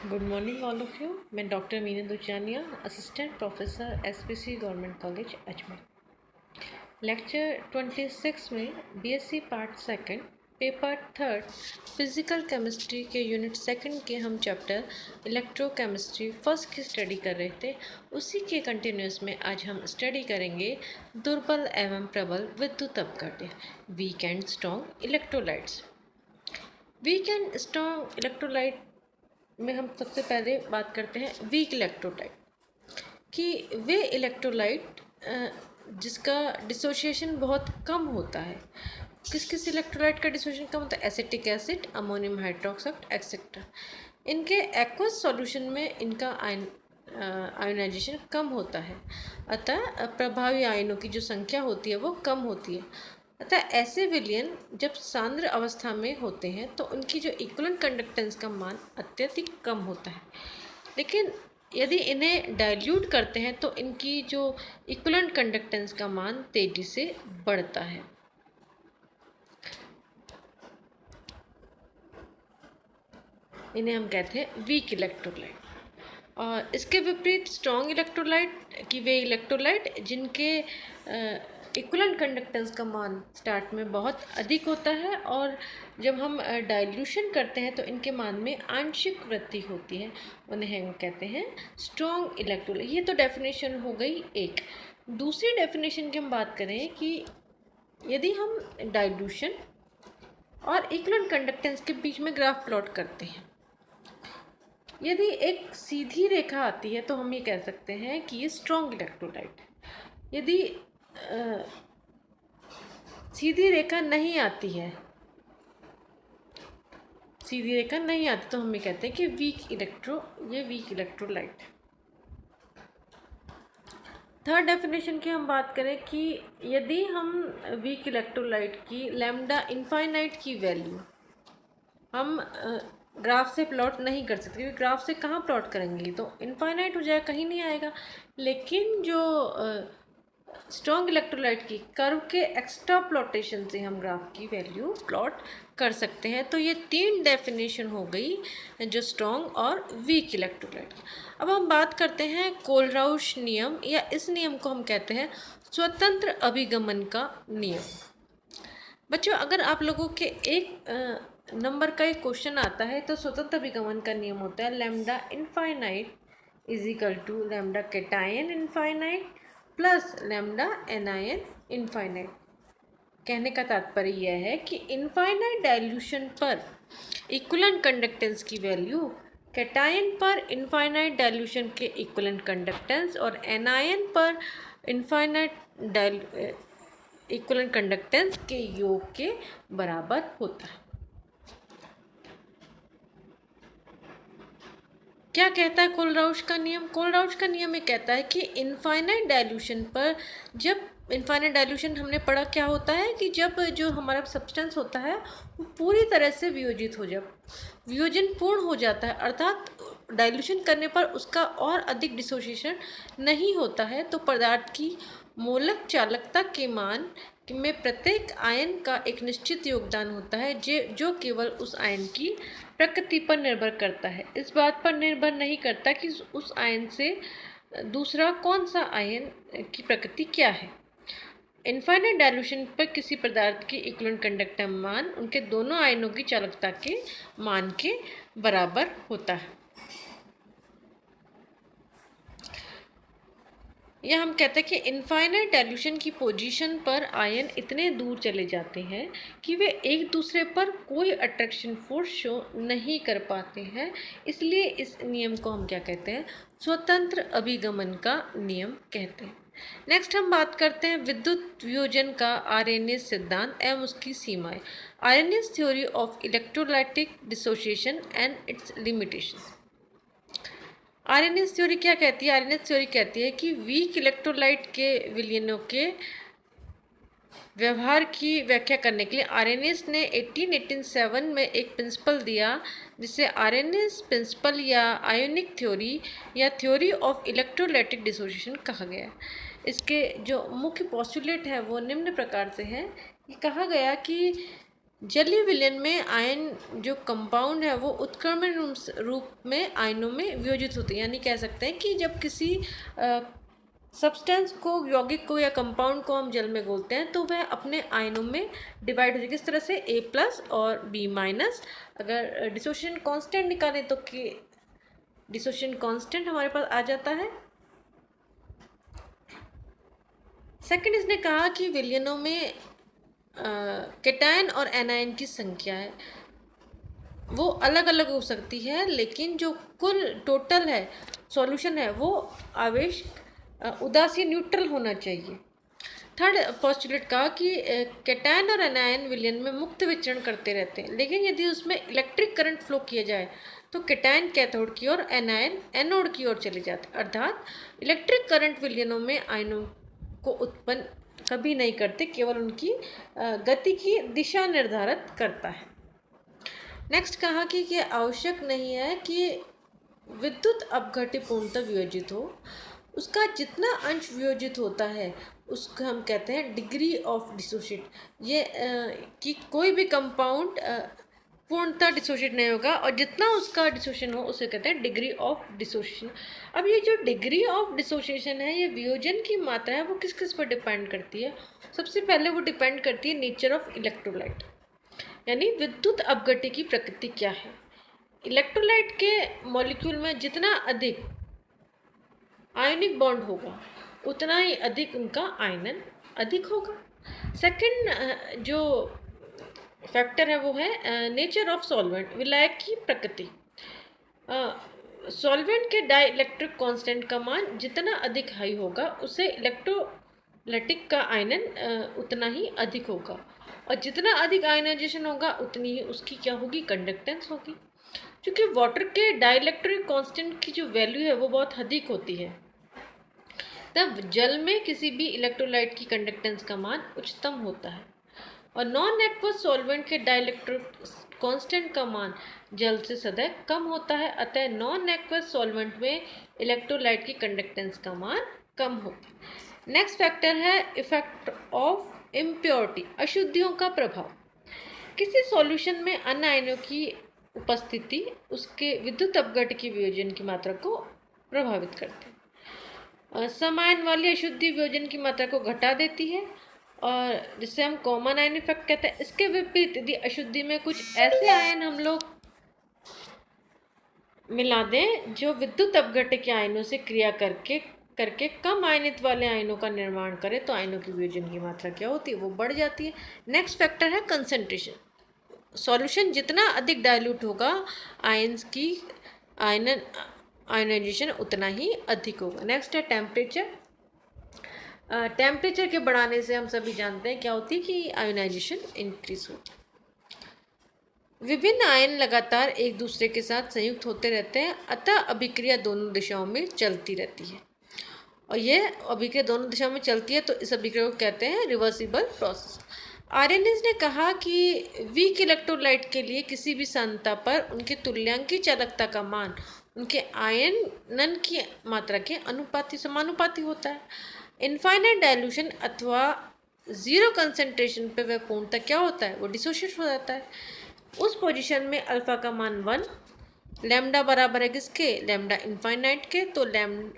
Good morning all of you. मैं doctor Meena Duchaniya, assistant professor SPC government college Ajmer. Lecture 26 में BSc part second paper third physical chemistry के unit second के हम chapter electrochemistry first की study कर रहे थे। उसी के कंटिन्यूस में आज हम स्टडी करेंगे दुर्बल एवं प्रबल विद्युत अपघट्य, weak and strong electrolytes. Weak and strong electrolyte में हम सबसे पहले बात करते हैं वीक इलेक्ट्रोलाइट कि वे इलेक्ट्रोलाइट जिसका डिसोसिएशन बहुत कम होता है। किस किस इलेक्ट्रोलाइट का डिसोसिएशन कम होता है? Acetic acid, ammonium hydroxide etcetera. इनके एक्वस सॉल्यूशन में इनका आयोनाइजेशन कम होता है, अतः प्रभावी आयनों की जो संख्या होती है वो कम होती है। अतः ऐसे विलयन जब सांद्र अवस्था में होते हैं तो उनकी जो इक्विवेलेंट कंडक्टेंस का मान अत्यधिक कम होता है। लेकिन यदि इन्हें डाइल्यूट करते हैं तो इनकी जो इक्विवेलेंट कंडक्टेंस का मान तेजी से बढ़ता है। इन्हें हम कहते हैं वीक इलेक्ट्रोलाइट। और इसके विपरीत स्ट्रॉन्ग इलेक्ट्रोलाइट कि वे इलेक्ट्रोलाइट जिनके इक्विवेलेंट कंडक्टेंस का मान स्टार्ट में बहुत अधिक होता है और जब हम डाइल्यूशन करते हैं तो इनके मान में आंशिक वृद्धि होती है, उन्हें हम कहते हैं स्ट्रॉन्ग इलेक्ट्रोलाइट। ये तो डेफिनेशन हो गई एक। दूसरी डेफिनेशन की हम बात करें कि यदि हम डाइल्यूशन और इक्विवेलेंट कंडक्टेंस के बीच में ग्राफ प्लॉट करते हैं, यदि एक सीधी रेखा आती है तो हम ये कह सकते हैं कि ये स्ट्रॉन्ग इलेक्ट्रोलाइट है। यदि सीधी रेखा नहीं आती है, सीधी रेखा नहीं आती तो हम ये कहते हैं कि ये वीक इलेक्ट्रोलाइट है। थर्ड डेफिनेशन की हम बात करें कि यदि हम वीक इलेक्ट्रोलाइट की लैम्डा इनफाइनाइट की वैल्यू हम ग्राफ से प्लॉट नहीं कर सकते, क्योंकि ग्राफ से कहाँ प्लॉट करेंगे तो इनफाइनाइट हो जाएगा, कहीं नहीं आएगा। लेकिन जो स्ट्रॉन्ग इलेक्ट्रोलाइट की कर्व के एक्स्ट्रा प्लॉटेशन से हम ग्राफ की वैल्यू प्लॉट कर सकते हैं। तो ये तीन डेफिनेशन हो गई जो स्ट्रॉन्ग और वीक इलेक्ट्रोलाइट। अब हम बात करते हैं कोलराउश नियम, या इस नियम को हम कहते हैं स्वतंत्र अभिगमन का नियम। बच्चों, अगर आप लोगों के एक नंबर का एक क्वेश्चन आता है तो स्वतंत्र अभिगमन का नियम होता है lambda infinite is equal to lambda cation infinite plus lambda anion infinite. कहने का तात्पर्य यह है कि इनफाइनाइट डाइल्यूशन पर इक्विवेलेंट कंडक्टेंस की वैल्यू कैटायन पर इनफाइनाइट डाइल्यूशन के इक्विवेलेंट कंडक्टेंस और एनायन पर इनफाइनाइट इक्विवेलेंट कंडक्टेंस के योग के बराबर होता है। क्या कहता है कोलराउश का नियम? कोलराउश का नियम ये कहता है कि इनफाइनाइट डाइल्यूशन पर, जब इनफाइनाइट डाइल्यूशन हमने पढ़ा क्या होता है कि जब जो हमारा सब्सटेंस होता है वो पूरी तरह से वियोजित हो, जब वियोजन पूर्ण हो जाता है, अर्थात डाइल्यूशन करने पर उसका और अधिक डिसोसिएशन नहीं होता है, तो पदार्थ की मोलक चालकता के मान में प्रत्येक आयन का एक निश्चित योगदान होता है जो केवल उस आयन की प्रकृति पर निर्भर करता है। इस बात पर निर्भर नहीं करता कि उस आयन से दूसरा कौन सा आयन की प्रकृति क्या है। इनफाइनाइट डाइल्यूशन पर किसी पदार्थ की इक्विवेलेंट कंडक्टेंस मान उनके दोनों आयनों की चालकता के मान के बराबर होता है। या हम कहते हैं कि इनफाइनाइट डाइल्यूशन की पोजीशन पर आयन इतने दूर चले जाते हैं कि वे एक दूसरे पर कोई अट्रैक्शन फोर्स शो नहीं कर पाते हैं। इसलिए इस नियम को हम क्या कहते हैं? स्वतंत्र अभिगमन का नियम कहते हैं। नेक्स्ट हम बात करते हैं विद्युत वियोजन का आर्यनियस सिद्धांत एवं उसकी सीमाएं, Arrhenius theory of electrolytic dissociation and its limitations. Arrhenius theory क्या कहती है? आरएनएस थ्योरी कहती है कि वीक इलेक्ट्रोलाइट के विलयनों के व्यवहार की व्याख्या करने के लिए आरएनएस ने 1887 में एक प्रिंसिपल दिया, जिसे आरएनएस प्रिंसिपल या आयोनिक थ्योरी या थ्योरी ऑफ इलेक्ट्रोलाइटिक डिसोसिएशन कहा गया। इसके जो मुख्य पोस्टुलेट है वो निम्न प्रकार से है कि कहा गया कि जलीय विलयन में आयन जो कंपाउंड है वो उत्क्रमण रूप में आयनों में वियोजित होते हैं, यानी कह सकते हैं कि जब किसी सब्सटेंस को, यौगिक को या कंपाउंड को हम जल में घोलते हैं तो वह अपने आयनों में डिवाइड हो जाएगी। किस तरह से? A+ और B-। अगर डिसोसिएशन कांस्टेंट निकालें तो डिसोसिएशन कांस्टेंट हमारे पास आ जाता है। सेकंड, इसने कहा कि विलयनों में कैटायन और एनायन की संख्या है वो अलग अलग हो सकती है, लेकिन जो कुल टोटल है सॉल्यूशन है वो आवेश उदासीन न्यूट्रल होना चाहिए। थर्ड पोस्टुलेट कहा कि कैटायन और एनायन विलयन में मुक्त विचरण करते रहते हैं, लेकिन यदि उसमें इलेक्ट्रिक करंट फ्लो किया जाए तो कैटायन कैथोड की ओर, एनायन एनोड की ओर चले जाते हैं। अर्थात इलेक्ट्रिक करंट विलयनों में आयनों को उत्पन्न कभी नहीं करते, केवल उनकी गति की दिशा निर्धारित करता है। नेक्स्ट कहा कि आवश्यक नहीं है कि विद्युत अपघट्य पूर्णतः वियोजित हो, उसका जितना अंश वियोजित होता है उसको हम कहते हैं डिग्री ऑफ डिसोशिएट। ये कि कोई भी कंपाउंड पूर्णतः डिसोशिएट नहीं होगा और जितना उसका डिसोशिएशन हो उसे कहते हैं डिग्री ऑफ डिसोशिएशन। अब ये जो डिग्री ऑफ डिसोशिएशन है, ये वियोजन की मात्रा है वो किस किस पर डिपेंड करती है? सबसे पहले वो डिपेंड करती है नेचर ऑफ इलेक्ट्रोलाइट, यानी विद्युत अपघट्य की प्रकृति क्या है। इलेक्ट्रोलाइट के मॉलिक्यूल में जितना अधिक आयनिक बॉन्ड होगा उतना ही अधिक उनका आयनन अधिक होगा। सेकंड जो फैक्टर है वो है नेचर ऑफ सॉल्वेंट, विलायक की प्रकृति। सॉल्वेंट के डाई इलेक्ट्रिक कॉन्स्टेंट का मान जितना अधिक हाई होगा उससे इलेक्ट्रोलाइटिक का आयनन उतना ही अधिक होगा, और जितना अधिक आयनाइजेशन होगा उतनी ही उसकी क्या होगी? कंडक्टेंस होगी। क्योंकि वाटर के डाइलेक्ट्रिक कांस्टेंट की जो वैल्यू है वो बहुत अधिक होती है, तब जल में किसी भी इलेक्ट्रोलाइट की कंडक्टेंस का मान उच्चतम होता है। और नॉन एक्वस सॉल्वेंट के डाइलेक्ट्रिक कांस्टेंट का मान जल से सदैव कम होता है, अतः नॉन एक्वस सॉल्वेंट में इलेक्ट्रोलाइट की कंडक्टेंस का मान कम होता है। नेक्स्ट फैक्टर है इफेक्ट ऑफ इम्प्योरिटी, अशुद्धियों का प्रभाव। किसी सॉल्यूशन में अन्य आयनों की उपस्थिति उसके विद्युत अपघट्य की वियोजन की मात्रा को प्रभावित करती है। समान वाली अशुद्धि वियोजन की मात्रा को घटा देती है, और जिसे हम कॉमन आयन इफेक्ट कहते हैं। इसके विपरीत यदि अशुद्धि में कुछ ऐसे आयन हम लोग मिला दें जो विद्युत अपघट्य के आयनों से क्रिया करके कम आयनित वाले आयनों का निर्माण करे तो आयनों की वियोजन की मात्रा क्या होती है? वो बढ़ जाती है। नेक्स्ट फैक्टर है कंसंट्रेशन। सॉल्यूशन जितना अधिक डाइल्यूट होगा आयंस की आयनाइजेशन उतना ही अधिक होगा। नेक्स्ट है टेम्परेचर। टेम्परेचर के बढ़ाने से हम सभी जानते हैं क्या होती है कि आयनाइजेशन इंक्रीज होती है। विभिन्न आयन लगातार एक दूसरे के साथ संयुक्त होते रहते हैं, अतः अभिक्रिया दोनों दिशाओं में चलती रहती है, और ये अभिक्रिया दोनों दिशाओं में चलती है तो इस अभिक्रिया को कहते हैं रिवर्सिबल प्रोसेस। आर्यनिस ने कहा कि वीक इलेक्ट्रोलाइट के लिए किसी भी सांद्रता पर उनके तुल्यांकी चालकता का मान उनके आयनन की मात्रा के समानुपाती होता है। इनफाइनाइट डाइल्यूशन अथवा जीरो कंसंट्रेशन पे वह पूर्णतः क्या होता है? वो डिसोशिएट हो जाता है। उस पोजीशन में अल्फा का मान 1, लैम्डा बराबर है किसके? लैम्डा इनफाइनाइट के, तो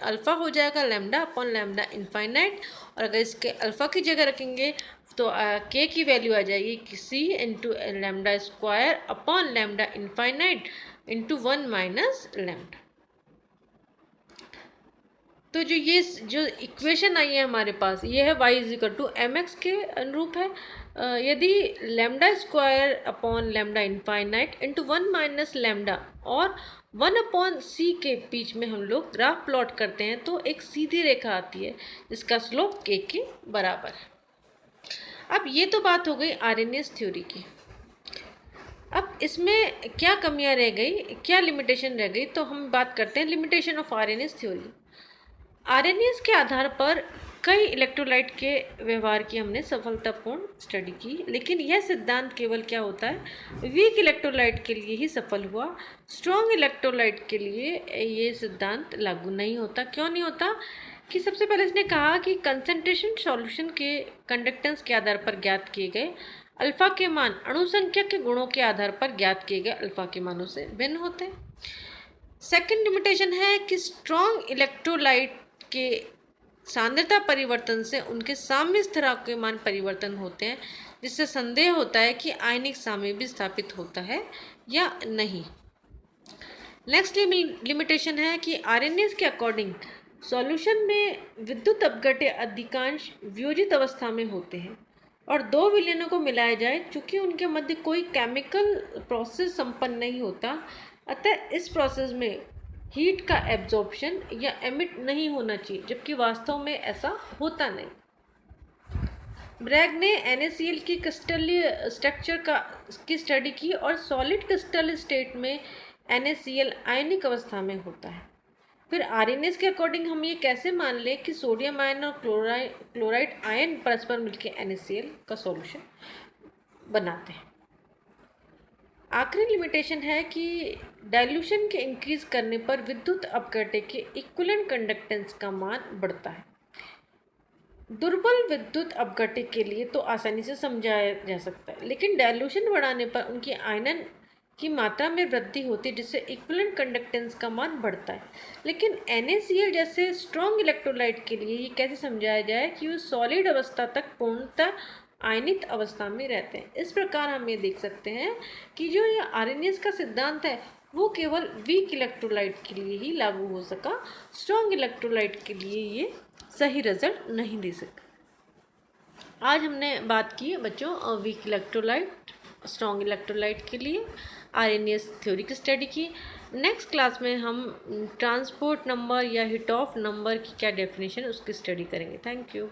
अल्फा हो जाएगा लैम्डा अपॉन लैम्डा इनफाइनाइट, और अगर इसके अल्फा की जगह रखेंगे तो के की वैल्यू आ जाएगी C into lambda square upon lambda infinite into 1 minus lambda. तो जो इक्वेशन आई है हमारे पास, ये है y = mx के अनुरूप है। यदि lambda square upon lambda infinite into 1 minus lambda और 1 अपॉन सी के बीच में हम लोग ग्राफ प्लॉट करते हैं तो एक सीधी रेखा आती है जिसका स्लोप k के बराबर है। अब ये तो बात हो गई आर्यनियस थ्योरी की। अब इसमें क्या कमियां रह गई, क्या लिमिटेशन रह गई, तो हम बात करते हैं लिमिटेशन ऑफ आर्यनियस थ्योरी। आर्यनियस के आधार पर कई इलेक्ट्रोलाइट के व्यवहार की हमने सफलतापूर्ण स्टडी की, लेकिन यह सिद्धांत केवल क्या होता है? वीक इलेक्ट्रोलाइट के लिए ही सफल हुआ। स्ट्रॉन्ग इलेक्ट्रोलाइट के लिए ये सिद्धांत लागू नहीं होता। क्यों नहीं होता? कि सबसे पहले इसने कहा कि कंसंट्रेशन सॉल्यूशन के कंडक्टेंस के आधार पर ज्ञात किए गए अल्फा के मान अणु संख्या के गुणों के आधार पर ज्ञात किए गए अल्फा के मानों से भिन्न होते हैं। सेकंड लिमिटेशन है कि स्ट्रॉन्ग इलेक्ट्रोलाइट के सांद्रता परिवर्तन से उनके साम्य स्थिरांक के मान परिवर्तन होते हैं, जिससे संदेह होता है कि आयनिक साम्य भी स्थापित होता है या नहीं। नेक्स्ट लिमिटेशन है कि आरएनएस के अकॉर्डिंग सॉल्यूशन में विद्युत अपघट्य अधिकांश वियोजित अवस्था में होते हैं और दो विलयनों को मिलाया जाए, चूंकि उनके मध्य कोई केमिकल प्रोसेस संपन्न नहीं होता, अतः इस प्रोसेस में हीट का एब्जॉर्प्शन या एमिट नहीं होना चाहिए, जबकि वास्तव में ऐसा होता नहीं। ब्रैग ने NaCl की क्रिस्टलीय स्ट्रक्चर की स्टडी की और सॉलिड क्रिस्टल स्टेट में NaCl आयनिक अवस्था में होता है। फिर आरएनएस के अकॉर्डिंग हम ये कैसे मान लें कि सोडियम आयन और क्लोराइड आयन परस्पर मिलकर NaCl का सॉल्यूशन बनाते हैं। आखिरी लिमिटेशन है कि डाइल्यूशन के इंक्रीज करने पर विद्युत अपघट्य के इक्विवेलेंट कंडक्टेंस का मान बढ़ता है। दुर्बल विद्युत अपघट्य के लिए तो आसानी से समझाया जा सकता है, लेकिन डाइल्यूशन बढ़ाने पर उनकी आयनन की मात्रा में वृद्धि होती है, जिससे इक्विवेलेंट कंडक्टेंस का मान बढ़ता है। लेकिन NaCl जैसे स्ट्रॉन्ग इलेक्ट्रोलाइट के लिए ये कैसे समझाया जाए कि वो सॉलिड अवस्था तक पूर्णतः आयनित अवस्था में रहते हैं। इस प्रकार हम ये देख सकते हैं कि जो ये आरएनएस का सिद्धांत है वो केवल वीक इलेक्ट्रोलाइट के लिए ही लागू हो सका, स्ट्रॉन्ग इलेक्ट्रोलाइट के लिए ये सही रिजल्ट नहीं दे सका। आज हमने बात की बच्चों वीक इलेक्ट्रोलाइट, स्ट्रॉन्ग इलेक्ट्रोलाइट के लिए आरएनएस थ्योरी की स्टडी की। नेक्स्ट क्लास में हम ट्रांसपोर्ट नंबर या हिटॉफ नंबर की क्या डेफिनेशन उसकी स्टडी करेंगे। Thank you.